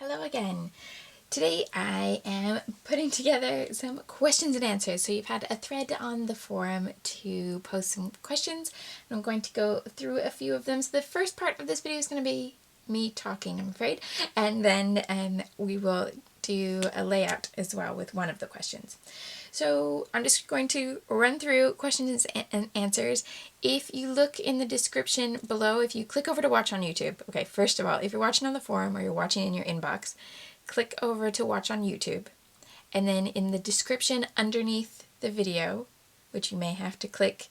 Hello again. Today I am putting together some questions and answers. So you've had a thread on the forum to post some questions, and I'm going to go through a few of them. So the first part of this video is going to be me talking, I'm afraid, and then we will do a layout as well with one of the questions. So I'm just going to run through questions and answers. If you look in the description below, if you click over to watch on YouTube, okay, first of all, if you're watching on the forum or you're watching in your inbox, click over to watch on YouTube. And then in the description underneath the video, which you may have to click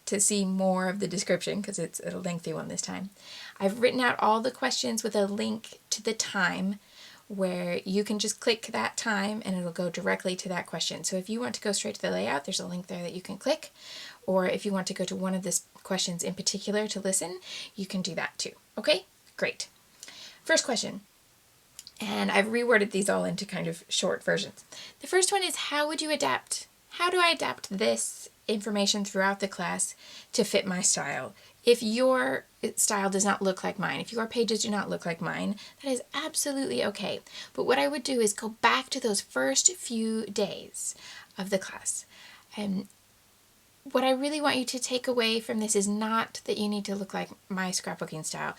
to see more of the description because it's a lengthy one this time, I've written out all the questions with a link to the time where you can just click that time and it'll go directly to that question. So if you want to go straight to the layout, there's a link there that you can click. Or if you want to go to one of the questions in particular to listen, you can do that too. Okay, great. First question. And I've reworded these all into kind of short versions. The first one is, how do I adapt this information throughout the class to fit my style? If your style does not look like mine, if your pages do not look like mine, that is absolutely okay. But what I would do is go back to those first few days of the class. And what I really want you to take away from this is not that you need to look like my scrapbooking style.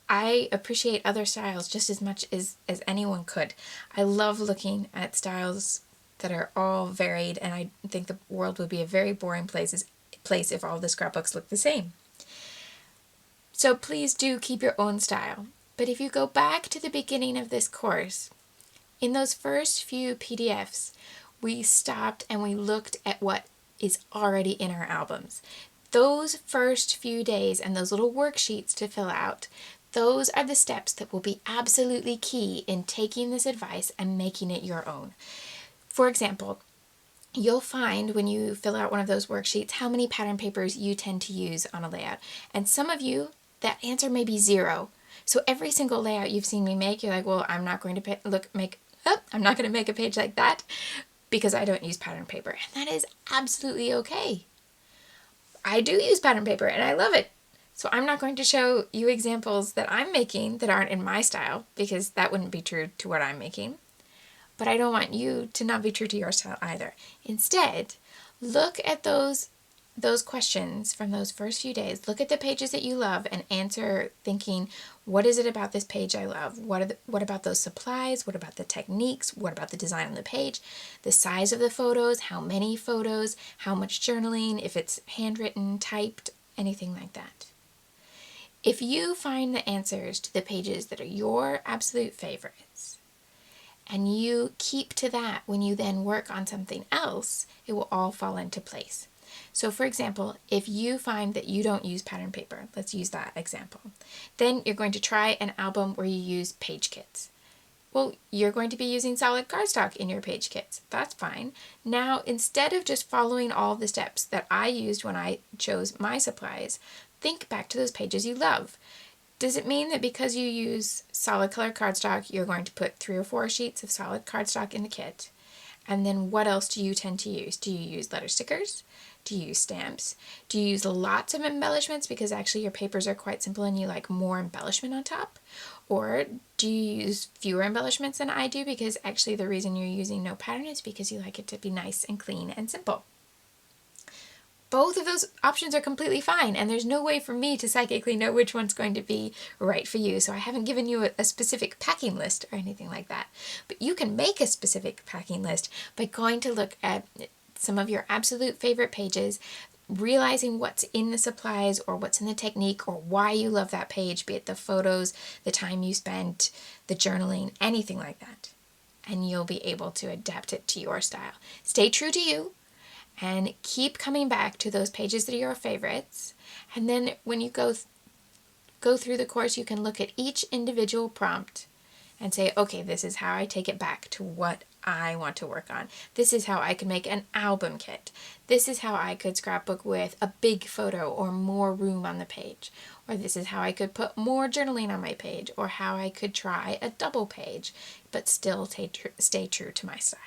I appreciate other styles just as much as anyone could. I love looking at styles that are all varied, and I think the world would be a very boring place if all the scrapbooks looked the same. So please do keep your own style. But if you go back to the beginning of this course, in those first few PDFs, we stopped and we looked at what is already in our albums. Those first few days and those little worksheets to fill out, those are the steps that will be absolutely key in taking this advice and making it your own. For example, you'll find when you fill out one of those worksheets how many pattern papers you tend to use on a layout. And some of you, that answer may be 0. So every single layout you've seen me make, you're like, well, I'm not going to make a page like that because I don't use pattern paper. And that is absolutely okay. I do use pattern paper and I love it. So I'm not going to show you examples that I'm making that aren't in my style because that wouldn't be true to what I'm making. But I don't want you to not be true to your style either. Instead, look at those questions from those first few days. Look at the pages that you love and answer thinking, what is it about this page I love? What about those supplies? What about the techniques? What about the design on the page? The size of the photos? How many photos? How much journaling? If it's handwritten, typed, anything like that. If you find the answers to the pages that are your absolute favorites, and you keep to that when you then work on something else, it will all fall into place. So for example, if you find that you don't use pattern paper, let's use that example, then you're going to try an album where you use page kits. Well, you're going to be using solid cardstock in your page kits. That's fine. Now, instead of just following all the steps that I used when I chose my supplies, think back to those pages you love. Does it mean that because you use solid color cardstock, you're going to put 3 or 4 sheets of solid cardstock in the kit? And then what else do you tend to use? Do you use letter stickers? Do you use stamps? Do you use lots of embellishments because actually your papers are quite simple and you like more embellishment on top? Or do you use fewer embellishments than I do because actually the reason you're using no pattern is because you like it to be nice and clean and simple? Both of those options are completely fine, and there's no way for me to psychically know which one's going to be right for you, so I haven't given you a specific packing list or anything like that. But you can make a specific packing list by going to look at some of your absolute favorite pages, realizing what's in the supplies or what's in the technique or why you love that page, be it the photos, the time you spent, the journaling, anything like that. And you'll be able to adapt it to your style. Stay true to you. And keep coming back to those pages that are your favorites. And then when you go through the course, you can look at each individual prompt and say, okay, this is how I take it back to what I want to work on. This is how I could make an album kit. This is how I could scrapbook with a big photo or more room on the page. Or this is how I could put more journaling on my page. Or how I could try a double page, but still stay true to my style.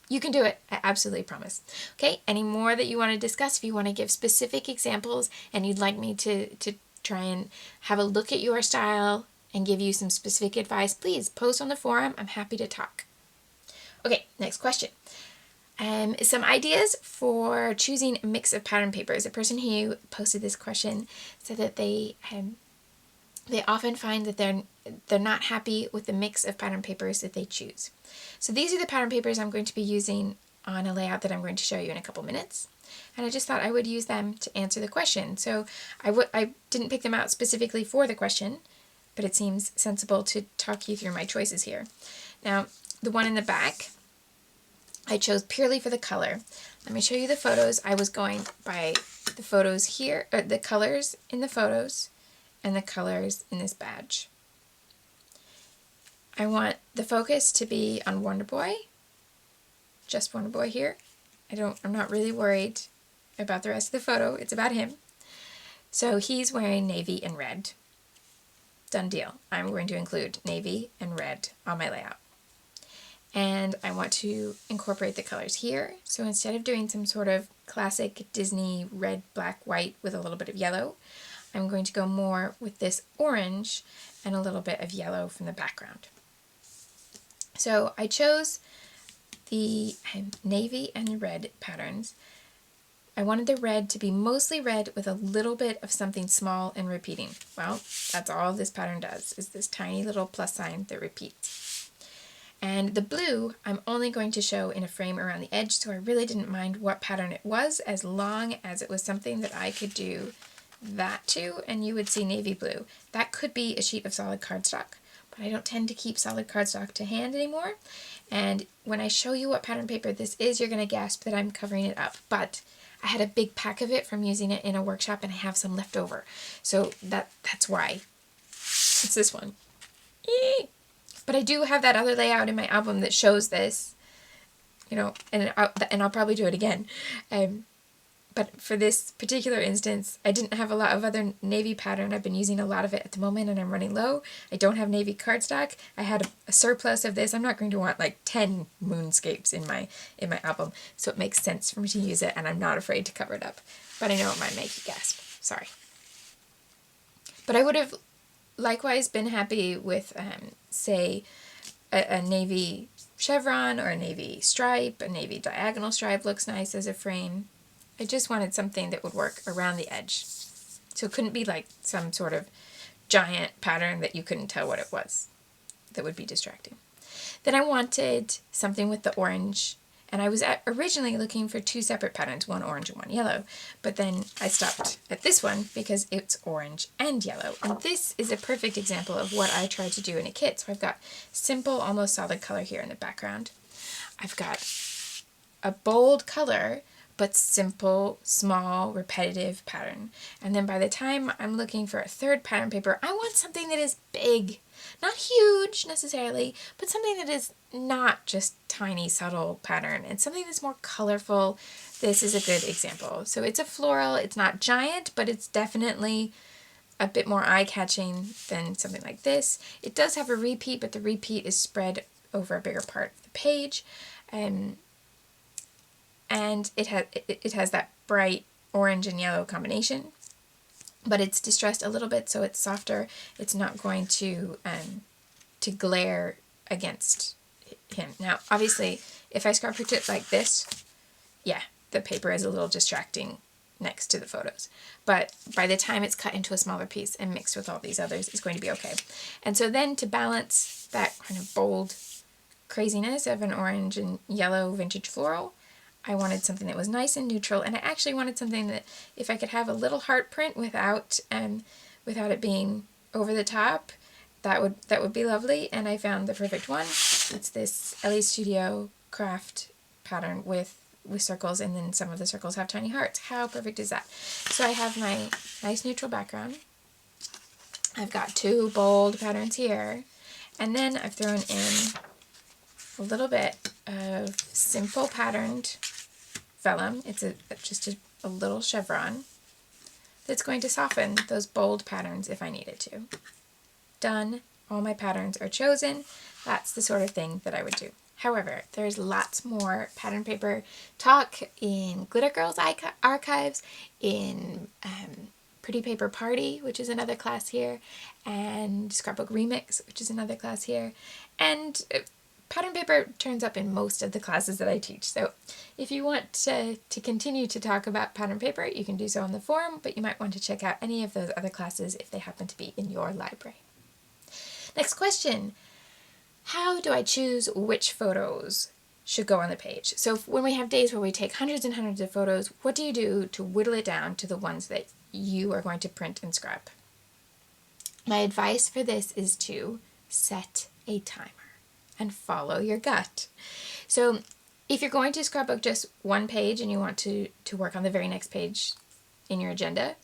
You can do it, I absolutely promise. Okay, any more that you want to discuss, if you want to give specific examples and you'd like me to try and have a look at your style and give you some specific advice, please post on the forum. I'm happy to talk. Okay, next question. Some ideas for choosing a mix of pattern papers. A person who posted this question said that they often find that they're not happy with the mix of pattern papers that they choose. So these are the pattern papers I'm going to be using on a layout that I'm going to show you in a couple minutes. And I just thought I would use them to answer the question. So I didn't pick them out specifically for the question, but it seems sensible to talk you through my choices here. Now, the one in the back, I chose purely for the color. Let me show you the photos. I was going by the photos here, or the colors in the photos, and the colors in this badge. I want the focus to be on Wonder Boy, just Wonder Boy here. I'm not really worried about the rest of the photo. It's about him. So he's wearing navy and red. Done deal. I'm going to include navy and red on my layout. And I want to incorporate the colors here. So instead of doing some sort of classic Disney red, black, white with a little bit of yellow, I'm going to go more with this orange and a little bit of yellow from the background. So I chose the navy and red patterns. I wanted the red to be mostly red with a little bit of something small and repeating. Well, that's all this pattern does, is this tiny little plus sign that repeats. And the blue, I'm only going to show in a frame around the edge, so I really didn't mind what pattern it was, as long as it was something that I could do that to, and you would see navy blue. That could be a sheet of solid cardstock, but I don't tend to keep solid cardstock to hand anymore. And when I show you what pattern paper this is, you're going to gasp that I'm covering it up. But I had a big pack of it from using it in a workshop, and I have some left over. So that's why. It's this one. Eee! But I do have that other layout in my album that shows this, and I'll probably do it again. But for this particular instance, I didn't have a lot of other navy pattern. I've been using a lot of it at the moment, and I'm running low. I don't have navy cardstock. I had a surplus of this. I'm not going to want like 10 moonscapes in my album, so it makes sense for me to use it, and I'm not afraid to cover it up. But I know it might make you gasp. Sorry. But I would have likewise been happy with, say, a navy chevron or a navy stripe. A navy diagonal stripe looks nice as a frame. I just wanted something that would work around the edge. So it couldn't be like some sort of giant pattern that you couldn't tell what it was. That would be distracting. Then I wanted something with the orange, and I was originally looking for two separate patterns, one orange and one yellow, but then I stopped at this one because it's orange and yellow. And this is a perfect example of what I tried to do in a kit. So I've got simple, almost solid color here in the background. I've got a bold color, but simple, small, repetitive pattern. And then by the time I'm looking for a third pattern paper, I want something that is big. Not huge necessarily, but something that is not just tiny, subtle pattern, and something that's more colorful. This is a good example. So it's a floral. It's not giant, but it's definitely a bit more eye-catching than something like this. It does have a repeat, but the repeat is spread over a bigger part of the page. And it has that bright orange and yellow combination, but it's distressed a little bit, so it's softer. It's not going to glare against him. Now, obviously, if I scrapbooked it like this, yeah, the paper is a little distracting next to the photos. But by the time it's cut into a smaller piece and mixed with all these others, it's going to be okay. And so then to balance that kind of bold craziness of an orange and yellow vintage floral, I wanted something that was nice and neutral, and I actually wanted something that if I could have a little heart print without it being over the top, that would be lovely. And I found the perfect one. It's this Ellie Studio craft pattern with circles, and then some of the circles have tiny hearts. How perfect is that? So I have my nice neutral background. I've got two bold patterns here, and then I've thrown in a little bit of simple patterned vellum. It's just a little chevron that's going to soften those bold patterns if I needed to. Done. All my patterns are chosen. That's the sort of thing that I would do. However, there's lots more pattern paper talk in Glitter Girls archives, in Pretty Paper Party, which is another class here, and Scrapbook Remix, which is another class here, and pattern paper turns up in most of the classes that I teach. So if you want to continue to talk about pattern paper, you can do so on the forum, but you might want to check out any of those other classes if they happen to be in your library. Next question. How do I choose which photos should go on the page? So when we have days where we take hundreds and hundreds of photos, what do you do to whittle it down to the ones that you are going to print and scrap? My advice for this is to set a timer and follow your gut. So if you're going to scrapbook just one page and you want to work on the very next page in your agenda,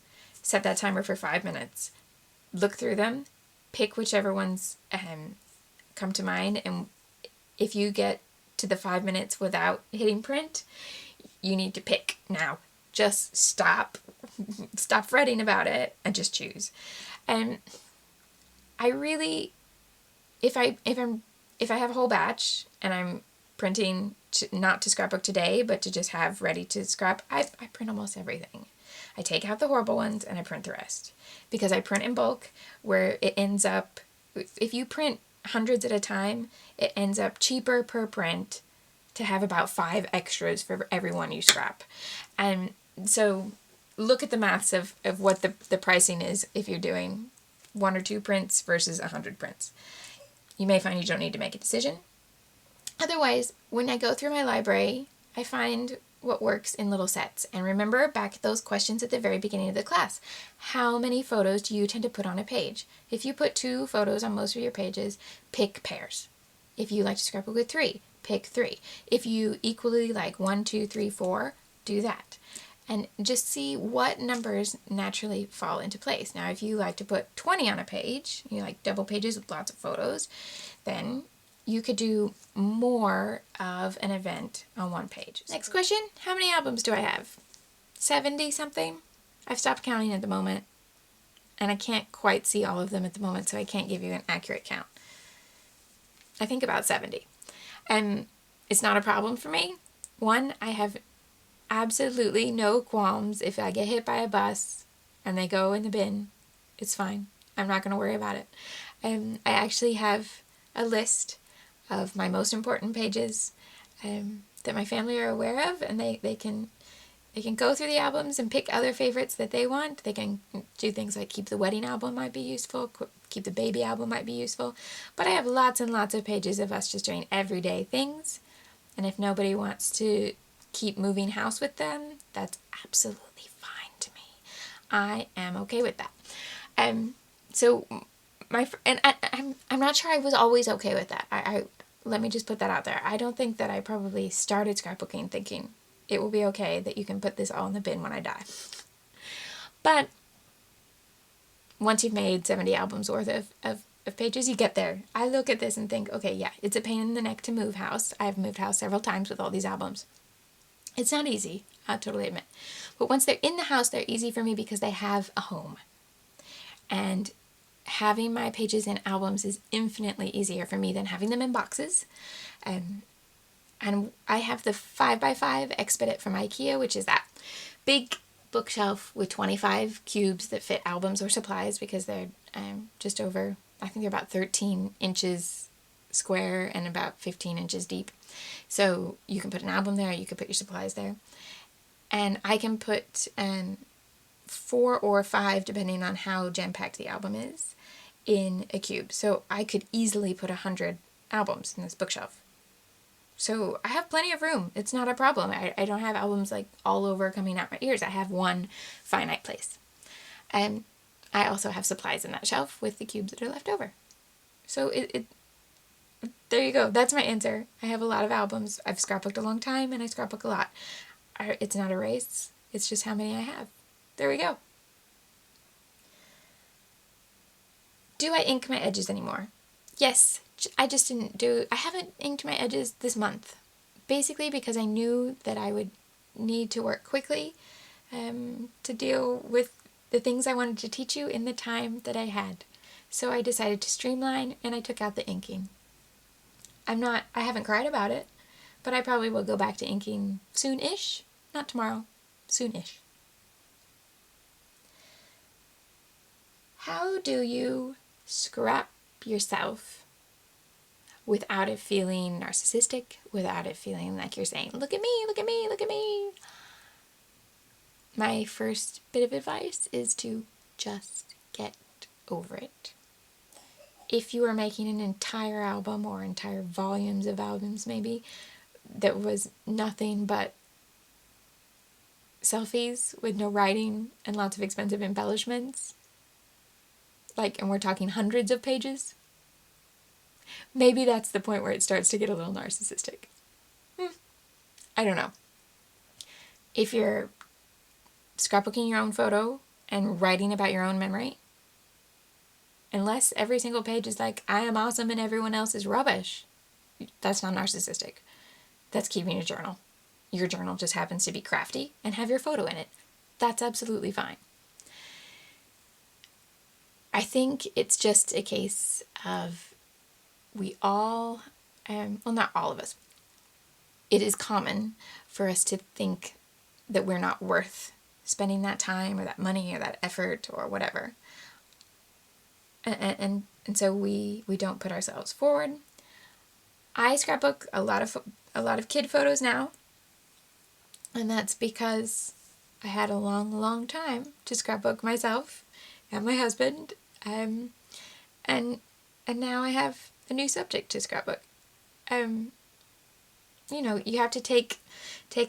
set that timer for 5 minutes. Look through them, pick whichever ones come to mind, and if you get to the 5 minutes without hitting print, you need to pick now. Just stop fretting about it and just choose. And I really, if I have a whole batch and I'm printing not to scrapbook today, but to just have ready to scrap, I print almost everything. I take out the horrible ones and I print the rest, because I print in bulk, where it ends up, if you print hundreds at a time, it ends up cheaper per print to have about 5 extras for every one you scrap. And so look at the maths of what the pricing is if you're doing 1 or 2 prints versus 100 prints. You may find you don't need to make a decision. Otherwise, when I go through my library, I find what works in little sets. And remember back those questions at the very beginning of the class. How many photos do you tend to put on a page? If you put 2 photos on most of your pages, pick pairs. If you like to scrapbook with 3, pick 3. If you equally like 1, 2, 3, 4, do that. And just see what numbers naturally fall into place. Now, if you like to put 20 on a page, you like double pages with lots of photos, then you could do more of an event on one page. Next question, how many albums do I have? 70 something? I've stopped counting at the moment, and I can't quite see all of them at the moment, so I can't give you an accurate count. I think about 70. And it's not a problem for me. One, I have absolutely no qualms if I get hit by a bus and they go in the bin. It's fine. I'm not going to worry about it. I actually have a list of my most important pages that my family are aware of, and they can go through the albums and pick other favorites that they want. They can do things like keep the wedding album might be useful, keep the baby album might be useful, but I have lots and lots of pages of us just doing everyday things, and if nobody wants to keep moving house with them, that's absolutely fine to me. I am okay with that. So I'm not sure I was always okay with that. I let me just put that out there. I don't think that I probably started scrapbooking thinking it will be okay that you can put this all in the bin when I die. But once you've made 70 albums worth of pages, you get there. I look at this and think, okay, yeah, it's a pain in the neck to move house. I've moved house several times with all these albums. It's not easy, I'll totally admit. But once they're in the house, they're easy for me because they have a home. And having my pages in albums is infinitely easier for me than having them in boxes. And I have the 5x5 Expedit from IKEA, which is that big bookshelf with 25 cubes that fit albums or supplies, because they're just over, I think they're about 13 inches square and about 15 inches deep. So you can put an album there, you could put your supplies there. And I can put 4 or 5, depending on how jam-packed the album is, in a cube. So I could easily put 100 albums in this bookshelf. So I have plenty of room. It's not a problem. I don't have albums like all over coming out my ears. I have one finite place. And I also have supplies in that shelf with the cubes that are left over. So there you go. That's my answer. I have a lot of albums. I've scrapbooked a long time and I scrapbook a lot. It's not a race. It's just how many I have. There we go. Do I ink my edges anymore? Yes, I just I haven't inked my edges this month. Basically because I knew that I would need to work quickly to deal with the things I wanted to teach you in the time that I had. So I decided to streamline and I took out the inking. I haven't cried about it, but I probably will go back to inking soon-ish. Not tomorrow, soon-ish. How do you scrap yourself without it feeling narcissistic, without it feeling like you're saying, look at me, look at me, look at me? My first bit of advice is to just get over it. If you are making an entire album or entire volumes of albums maybe that was nothing but selfies with no writing and lots of expensive embellishments, and we're talking hundreds of pages, maybe that's the point where it starts to get a little narcissistic. I don't know. If you're scrapbooking your own photo and writing about your own memory, unless every single page is like, I am awesome and everyone else is rubbish, that's not narcissistic. That's keeping a journal. Your journal just happens to be crafty and have your photo in it. That's absolutely fine. I think it's just a case of we all, not all of us, it is common for us to think that we're not worth spending that time or that money or that effort or whatever. And so we don't put ourselves forward. I scrapbook a lot of kid photos now, and that's because I had a long time to scrapbook myself and my husband, and now I have a new subject to scrapbook. You have to take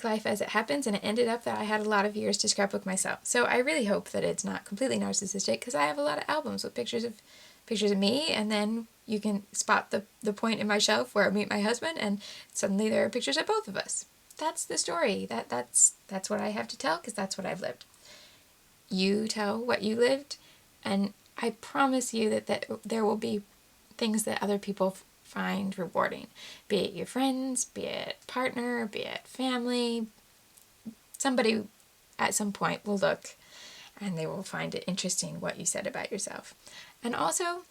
life as it happens, and it ended up that I had a lot of years to scrapbook myself. So I really hope that it's not completely narcissistic, because I have a lot of albums with pictures of me, and then you can spot the point in my shelf where I meet my husband, and suddenly there are pictures of both of us. That's the story. That's what I have to tell, because that's what I've lived. You tell what you lived, and I promise you that there will be things that other people find rewarding, be it your friends, be it partner, be it family. Somebody at some point will look and they will find it interesting what you said about yourself. And also,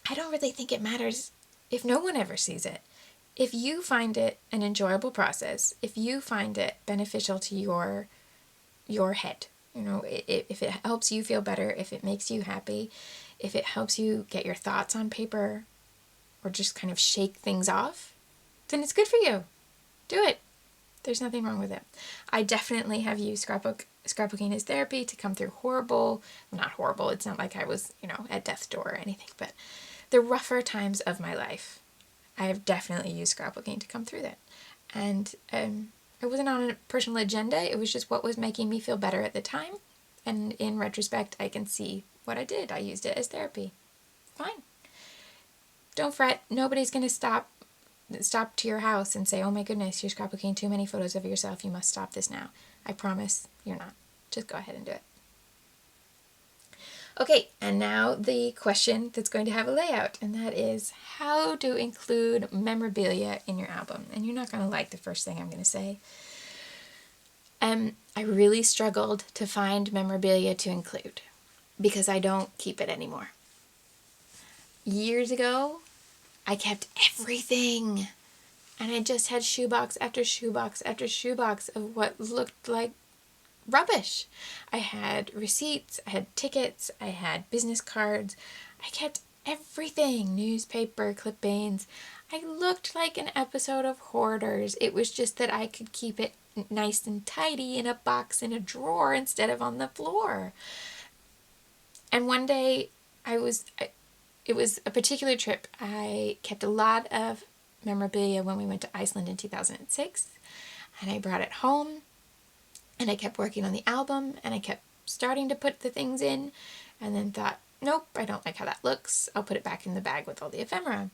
I don't really think it matters if no one ever sees it. If you find it an enjoyable process, if you find it beneficial to your head, if it helps you feel better, if it makes you happy, if it helps you get your thoughts on paper or just kind of shake things off, then it's good for you. Do it. There's nothing wrong with it. I definitely have used scrapbooking as therapy to come through not horrible, it's not like I was, at death's door or anything, but the rougher times of my life, I have definitely used scrapbooking to come through that. And it wasn't on a personal agenda, it was just what was making me feel better at the time. And in retrospect, I can see what I did. I used it as therapy. Fine. Don't fret. Nobody's going to stop to your house and say, oh my goodness, you're scrapbooking too many photos of yourself. You must stop this now. I promise you're not. Just go ahead and do it. Okay, and now the question that's going to have a layout, and that is how to include memorabilia in your album. And you're not going to like the first thing I'm going to say. I really struggled to find memorabilia to include because I don't keep it anymore. Years ago, I kept everything, and I just had shoebox after shoebox after shoebox of what looked like rubbish. I had receipts, I had tickets, I had business cards. I kept everything, newspaper, clippings. I looked like an episode of Hoarders. It was just that I could keep it nice and tidy in a box in a drawer instead of on the floor. And one day it was a particular trip. I kept a lot of memorabilia when we went to Iceland in 2006, and I brought it home, and I kept working on the album, and I kept starting to put the things in, and then thought, nope, I don't like how that looks. I'll put it back in the bag with all the ephemera.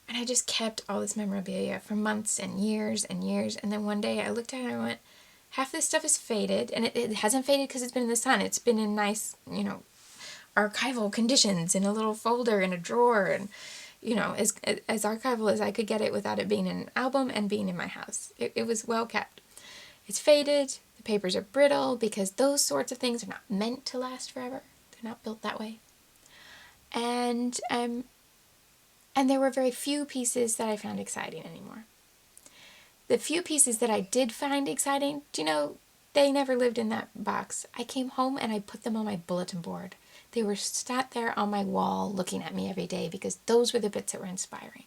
And I just kept all this memorabilia for months and years and years, and then one day I looked at it and I went, half this stuff is faded, and it hasn't faded because it's been in the sun. It's been in nice, archival conditions in a little folder in a drawer, and as archival as I could get it without it being in an album and being in my house. It was well kept. It's faded, the papers are brittle, because those sorts of things are not meant to last forever. They're not built that way. And there were very few pieces that I found exciting anymore. The few pieces that I did find exciting, they never lived in that box. I came home and I put them on my bulletin board. They were sat there on my wall looking at me every day because those were the bits that were inspiring.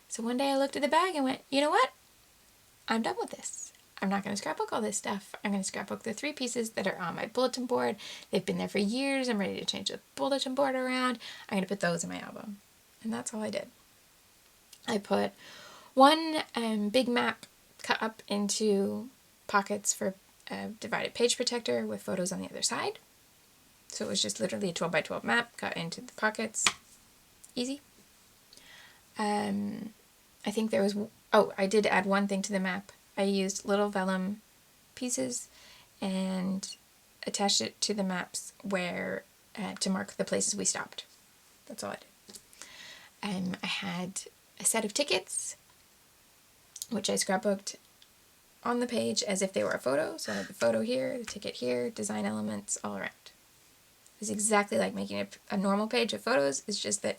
So one day I looked at the bag and went, you know what? I'm done with this. I'm not going to scrapbook all this stuff. I'm going to scrapbook the 3 pieces that are on my bulletin board. They've been there for years. I'm ready to change the bulletin board around. I'm going to put those in my album. And that's all I did. I put one big map cut up into pockets for a divided page protector with photos on the other side. So it was just literally a 12 by 12 map cut into the pockets. Easy. I think there was, I did add one thing to the map. I used little vellum pieces and attached it to the maps where, to mark the places we stopped. That's all I did. I had a set of tickets, which I scrapbooked on the page as if they were a photo. So I had the photo here, the ticket here, design elements all around. It was exactly like making a normal page of photos. It's just that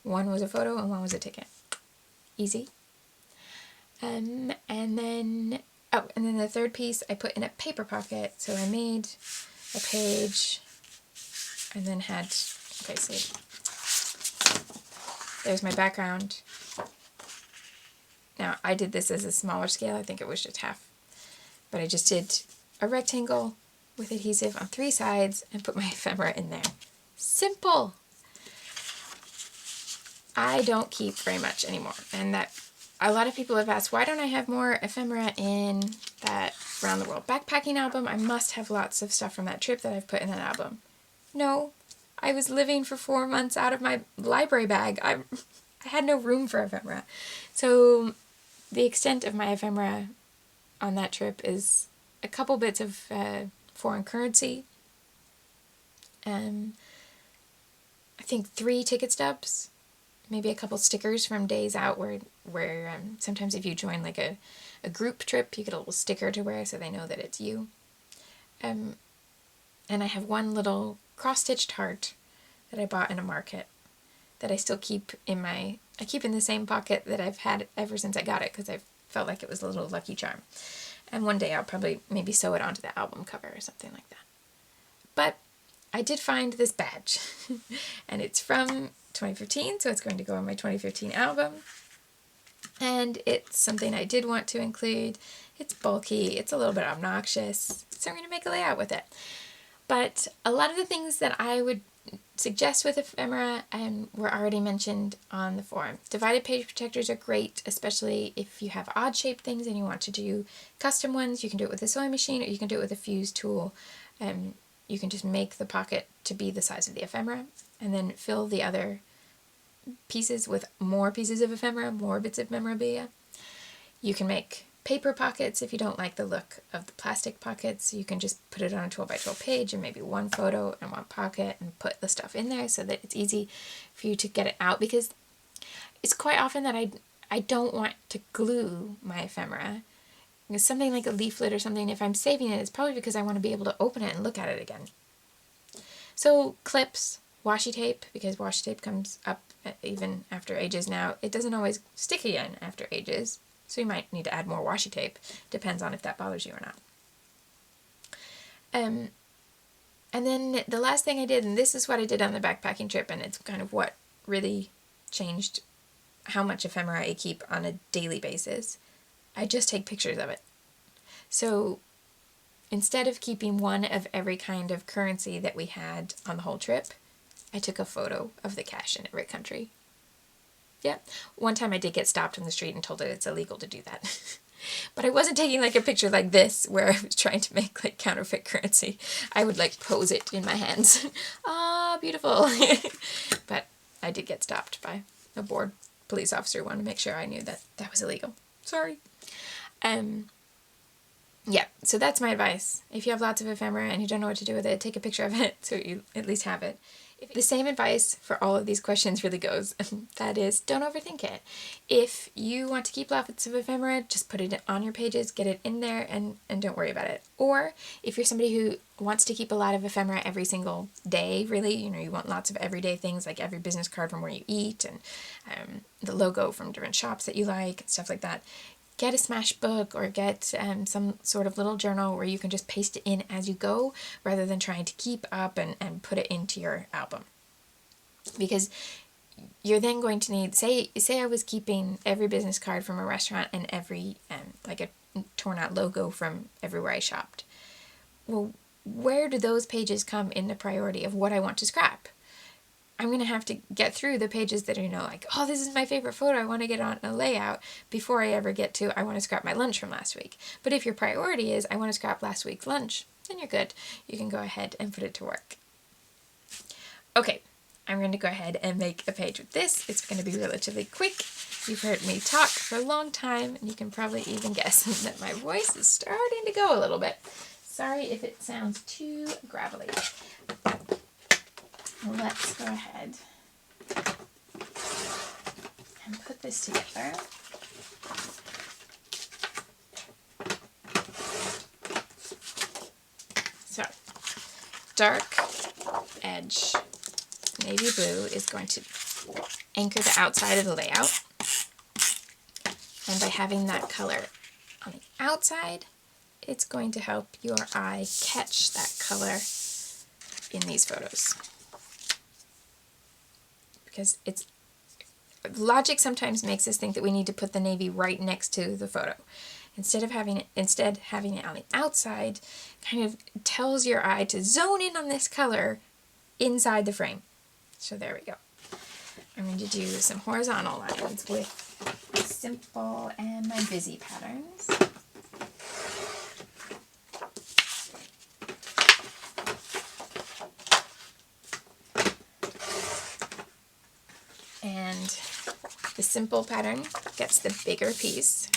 one was a photo and one was a ticket. Easy. And then the third piece I put in a paper pocket. So I made a page and then had, okay, so there's my background. Now I did this as a smaller scale. I think it was just half. But I just did a rectangle with adhesive on 3 sides and put my ephemera in there. Simple! I don't keep very much anymore, and that a lot of people have asked, why don't I have more ephemera in that round the world backpacking album? I must have lots of stuff from that trip that I've put in that album. No, I was living for 4 months out of my library bag. I had no room for ephemera. So the extent of my ephemera on that trip is a couple bits of foreign currency. I think 3 ticket stubs. Maybe a couple stickers from days out where sometimes if you join like a group trip, you get a little sticker to wear so they know that it's you. And I have one little cross-stitched heart that I bought in a market that I still keep in the same pocket that I've had ever since I got it because I felt like it was a little lucky charm. And one day I'll probably maybe sew it onto the album cover or something like that. But I did find this badge and it's from 2015, so it's going to go on my 2015 album. And it's something I did want to include. It's bulky, it's a little bit obnoxious, so I'm going to make a layout with it. But a lot of the things that I would suggest with ephemera were already mentioned on the forum. Divided page protectors are great, especially if you have odd shaped things and you want to do custom ones. You can do it with a sewing machine or you can do it with a fuse tool. You can just make the pocket to be the size of the ephemera and then fill the other pieces with more pieces of ephemera, more bits of memorabilia. You can make paper pockets if you don't like the look of the plastic pockets. You can just put it on a 12 by 12 page and maybe one photo and one pocket and put the stuff in there so that it's easy for you to get it out, because it's quite often that I don't want to glue my ephemera. Because something like a leaflet or something, if I'm saving it, it's probably because I want to be able to open it and look at it again. So clips, washi tape, because washi tape comes up even after ages now. It doesn't always stick again after ages, so you might need to add more washi tape. Depends on if that bothers you or not. And then the last thing I did, and this is what I did on the backpacking trip, and it's kind of what really changed how much ephemera I keep on a daily basis. I just take pictures of it. So instead of keeping one of every kind of currency that we had on the whole trip, I took a photo of the cash in every country. Yeah, one time I did get stopped on the street and told that it's illegal to do that. But I wasn't taking like a picture like this where I was trying to make like counterfeit currency. I would like pose it in my hands. Ah, beautiful. But I did get stopped by a bored police officer who wanted to make sure I knew that that was illegal. Sorry. Yeah, so that's my advice. If you have lots of ephemera and you don't know what to do with it, take a picture of it so you at least have it. The same advice for all of these questions really goes. That is, don't overthink it. If you want to keep lots of ephemera, just put it on your pages, get it in there, and don't worry about it. Or if you're somebody who wants to keep a lot of ephemera every single day, really, you want lots of everyday things like every business card from where you eat and the logo from different shops that you like and stuff like that, get a Smashbook or get some sort of little journal where you can just paste it in as you go rather than trying to keep up and put it into your album. Because you're then going to need, say I was keeping every business card from a restaurant and every, like a torn out logo from everywhere I shopped. Well, where do those pages come in the priority of what I want to scrap? I'm going to have to get through the pages that are, like, oh, this is my favorite photo, I want to get on a layout, before I ever get to, I want to scrap my lunch from last week. But if your priority is, I want to scrap last week's lunch, then you're good. You can go ahead and put it to work. Okay, I'm going to go ahead and make a page with this. It's going to be relatively quick. You've heard me talk for a long time, and you can probably even guess that my voice is starting to go a little bit. Sorry if it sounds too gravelly. Let's go ahead and put this together. So, dark edge navy blue is going to anchor the outside of the layout. And by having that color on the outside, it's going to help your eye catch that color in these photos. Because logic sometimes makes us think that we need to put the navy right next to the photo. Instead having it on the outside kind of tells your eye to zone in on this color inside the frame. So there we go. I'm going to do some horizontal lines with my simple and my busy patterns. And the simple pattern gets the bigger piece.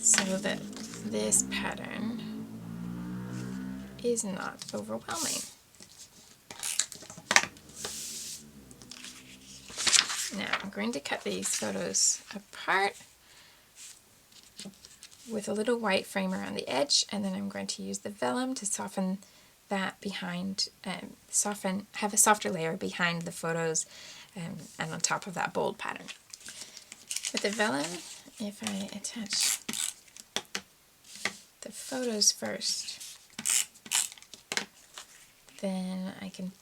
So that this pattern is not overwhelming. Now I'm going to cut these photos apart with a little white frame around the edge, and then I'm going to use the vellum to soften that behind, have a softer layer behind the photos and on top of that bold pattern. With the vellum, if I attach the photos first, then I can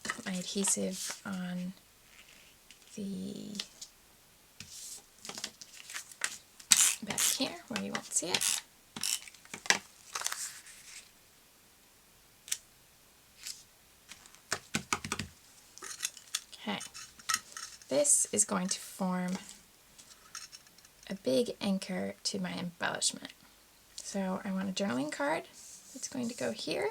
put my adhesive on the back here where you won't see it. Okay, this is going to form a big anchor to my embellishment. So I want a journaling card that's going to go here.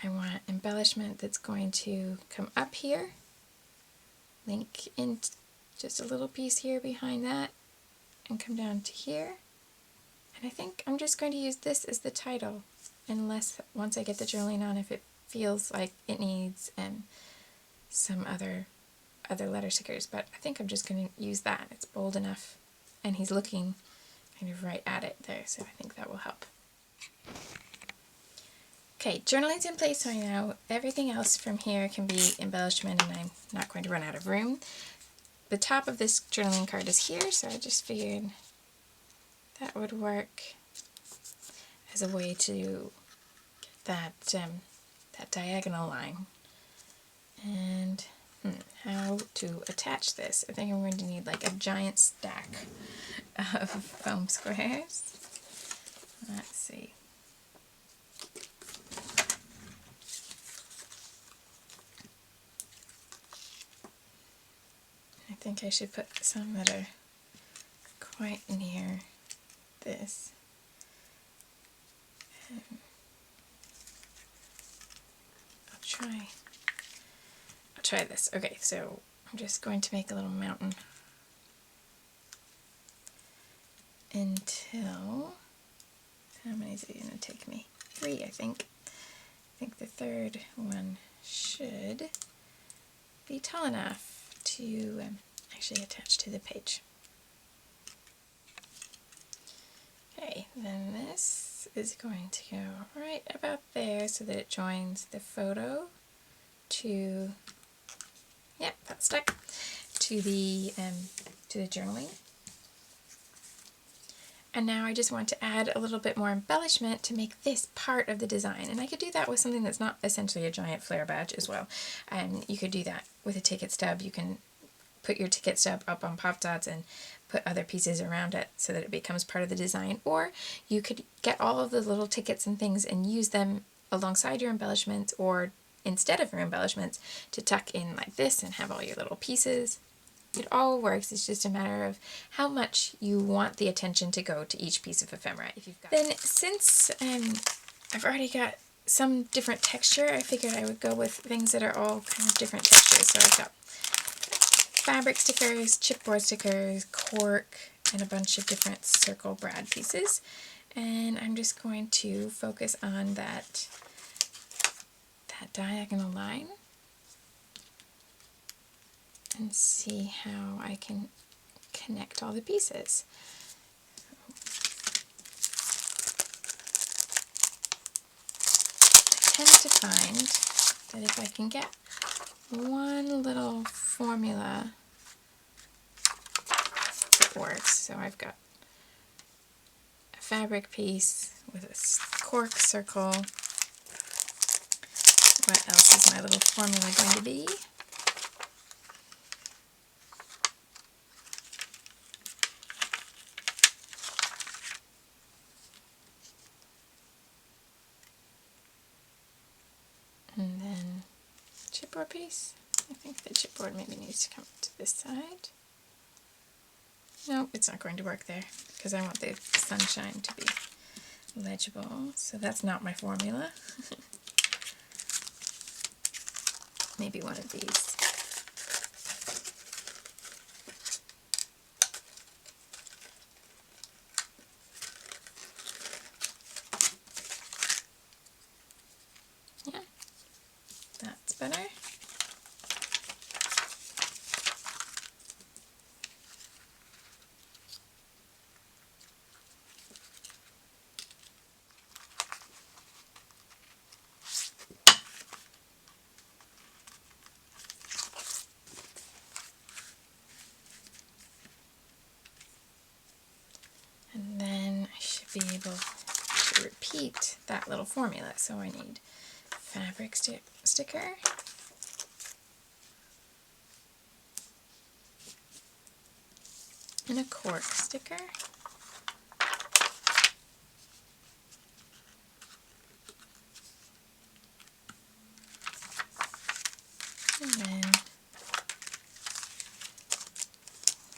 I want embellishment that's going to come up here, link in just a little piece here behind that, and come down to here. And I think I'm just going to use this as the title, unless once I get the journaling on, if it feels like it needs some other letter stickers, but I think I'm just going to use that. It's bold enough, and he's looking kind of right at it there, so I think that will help. Okay, journaling's in place so now everything else from here can be embellishment, and I'm not going to run out of room. The top of this journaling card is here, so I just figured that would work as a way to get that diagonal line. And how to attach this? I think I'm going to need like a giant stack of foam squares. Let's see. I think I should put some that are quite near this. I'll try this. Okay, so I'm just going to make a little mountain until, how many is it going to take me? 3, I think. I think the third one should be tall enough to actually attach to the page. Okay, then this this is going to go right about there so that it joins the photo to, yeah, that's stuck, to the journaling. And now I just want to add a little bit more embellishment to make this part of the design. And I could do that with something that's not essentially a giant flare badge as well. You could do that with a ticket stub. You can put your ticket stub up on pop dots and put other pieces around it so that it becomes part of the design. Or you could get all of the little tickets and things and use them alongside your embellishments or instead of your embellishments to tuck in like this and have all your little pieces. It all works. It's just a matter of how much you want the attention to go to each piece of ephemera. If you've got then, since I've already got some different texture, I figured I would go with things that are all kind of different textures. So I've got fabric stickers, chipboard stickers, cork, and a bunch of different circle brad pieces. And I'm just going to focus on that diagonal line and see how I can connect all the pieces. I tend to find that if I can get one little formula that works, so I've got a fabric piece with a cork circle. What else is my little formula going to be? And then chipboard piece. I think the chipboard maybe needs to come to this side. Nope, it's not going to work there because I want the sunshine to be legible. So that's not my formula. Maybe one of these. Yeah, that's better. And then I should be able to repeat that little formula. So I need fabric sticker, and a cork sticker, and then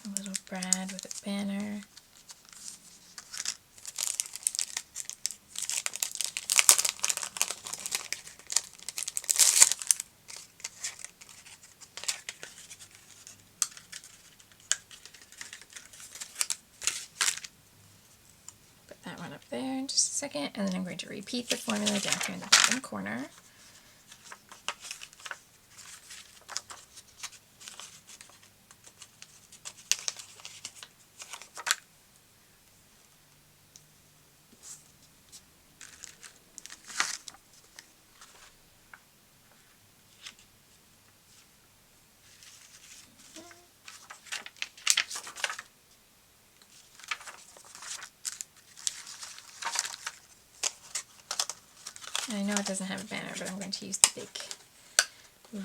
a little brad with a banner. Put that one up there in just a second, and then I'm going to repeat the formula down here in the bottom corner. I know it doesn't have a banner, but I'm going to use the big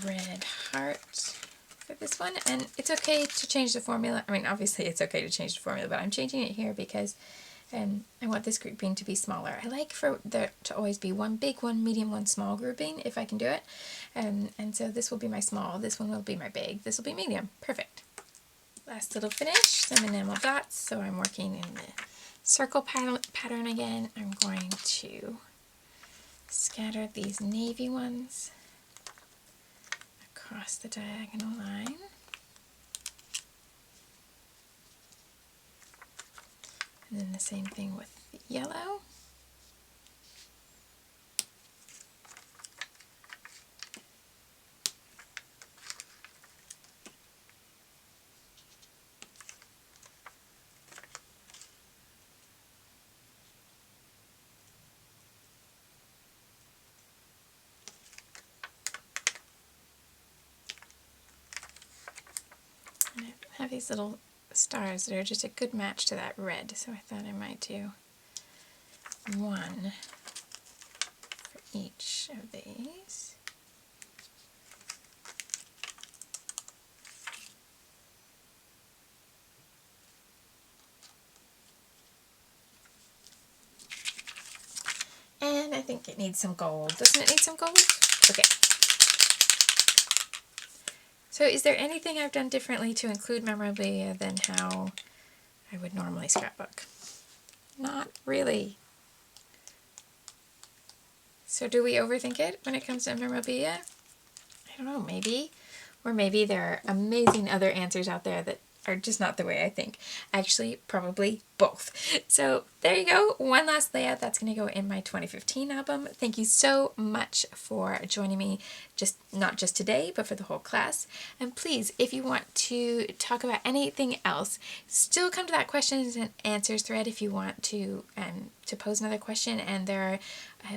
red heart for this one. And it's okay to change the formula. I mean, obviously it's okay to change the formula, but I'm changing it here because I want this grouping to be smaller. I like for there to always be one big, one medium, one small grouping, if I can do it. And so this will be my small, this one will be my big, this will be medium. Perfect. Last little finish, some enamel dots. So I'm working in the circle pattern again. I'm going to scatter these navy ones across the diagonal line. And then the same thing with the yellow. these little stars that are just a good match to that red, so I thought I might do one for each of these. And I think it needs some gold. Doesn't it need some gold? Okay. So is there anything I've done differently to include memorabilia than how I would normally scrapbook? Not really. So do we overthink it when it comes to memorabilia? I don't know, maybe. Or maybe there are amazing other answers out there that are just not the way I think. Actually, probably both. So there you go. One last layout that's going to go in my 2015 album. Thank you so much for joining me, not just today, but for the whole class. And please, if you want to talk about anything else, still come to that questions and answers thread if you want to pose another question. And there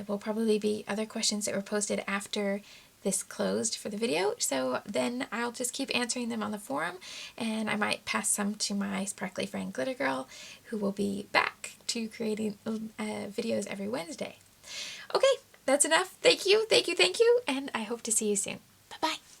will probably be other questions that were posted after this closed for the video, so then I'll just keep answering them on the forum, and I might pass some to my sparkly friend Glitter Girl, who will be back to creating videos every Wednesday. Okay, that's enough. Thank you, and I hope to see you soon. Bye-bye.